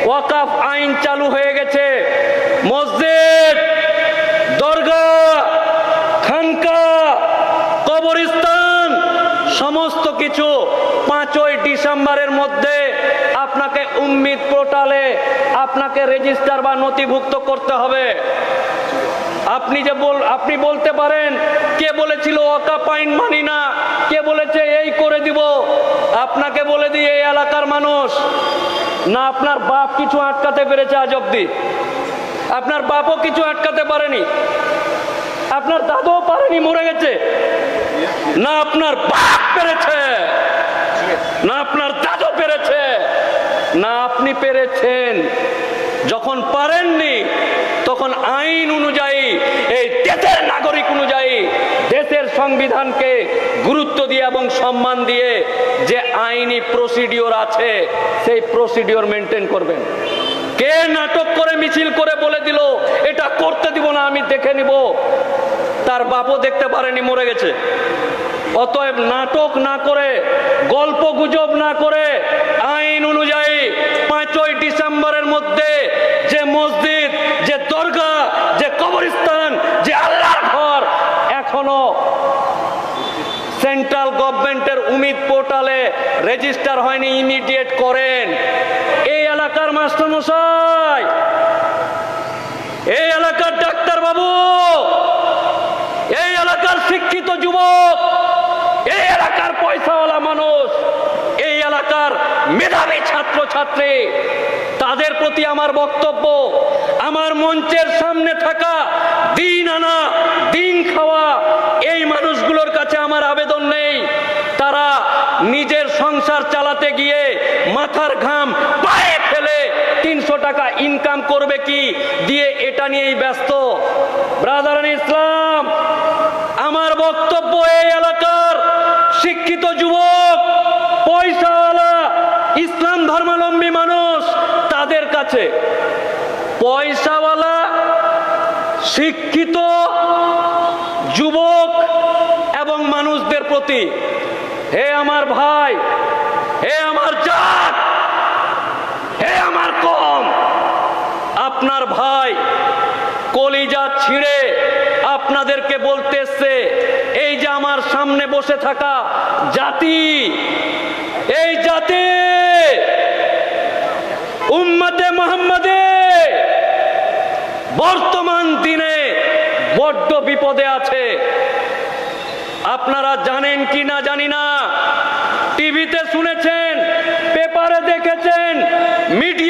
ওয়াকফ আইন চালু হয়ে গেছে। মসজিদ, দরগা, খানকা, কবরস্থান সমস্ত কিছু 5ই ডিসেম্বরের মধ্যে আপনাকে উম্মিদ পোর্টালে আপনাকে রেজিস্টার বা নথিভুক্ত করতে হবে। আপনি বলতে পারেন কে বলেছিল ওয়াকফ আইন মানি না, কে বলেছে এই করে দিব। আপনাকে বলে দিই, এই এলাকার মানুষ না, আপনার বাপ কিছু আটকাতে পেরেছে আজ অব্দি? আপনার বাপও কিছু আটকাতে পারেনি, আপনার দাদাও পারেনি, মরে গেছে। না আপনার বাপ পেরেছে, না আপনার দাদু পেরেছে, না আপনি পেরেছেন। যখন পারেননি তখন আইন অনুযায়ী, এই দেশের নাগরিক অনুযায়ী, দেশের সংবিধানকে গুরুত্ব দিয়ে এবং সম্মান দিয়ে যে আইনি প্রসিডিওর আছে সেই প্রসিডিওর মেনটেন করবেন। কে নাটক করে মিছিল করে বলে দিল এটা করতে দিব না, আমি দেখে নিব, তার বাপও দেখতে পারেনি, মরে গেছে। অতএব নাটক না করে, গল্প গুজব না করে, আইন অনুযায়ী 5ই ডিসেম্বরের মধ্যে যে মসজিদ, যে দরগা, যে কবরস্থান, যে আল্লাহর ঘর এখনো সেন্ট্রাল গভর্নমেন্টের উম্মিদ পোর্টালে রেজিস্টার হয়নি, ইমিডিয়েট করেন। এই এলাকার মাস্টারমশাই, এই এলাকার ডাক্তার বাবু, এই এলাকার শিক্ষিত যুবক, এই এলাকার পয়সাওয়ালা মানুষ, এই এলাকার মেধাবী ছাত্র ছাত্রী, তাদের প্রতি আমার বক্তব্য, আমার মঞ্চের সামনে থাকা দিন আনা দিন খাওয়া এই মানুষগুলোর কাছে আমার আবেদন নেই। তারা নিজের সংসার চালাতে গিয়ে মাথার ঘাম পায়ে ফেলে 300 টাকা ইনকাম করবে কি দিয়ে, এটা নিয়েই ব্যস্ত। ব্রাদারান ইসলাম, আমার বক্তব্য এই এলাকার শিক্ষিত যুবক, পয়সাওয়ালা, ইসলাম ধর্মাবলম্বী মানুষ, তাদের কাছে, পয়সাওয়ালা শিক্ষিত যুবক এবং মানুষদের প্রতি, হে আমার ভাই, হে আমার জাত, হে আমার কম, আপনার ভাই কলিজা ছিঁড়ে আপনাদেরকে বলতে এসছে, এই যে আমার সামনে বসে থাকা জাতি, এই জাতি উম্মতে মুহাম্মাদে বর্তমান দিনে বড্ড বিপদে আছে। আপনারা জানেন কি না জানি না, টিভিতে শুনেছেন, পেপারে দেখেছেন, মিডিয়া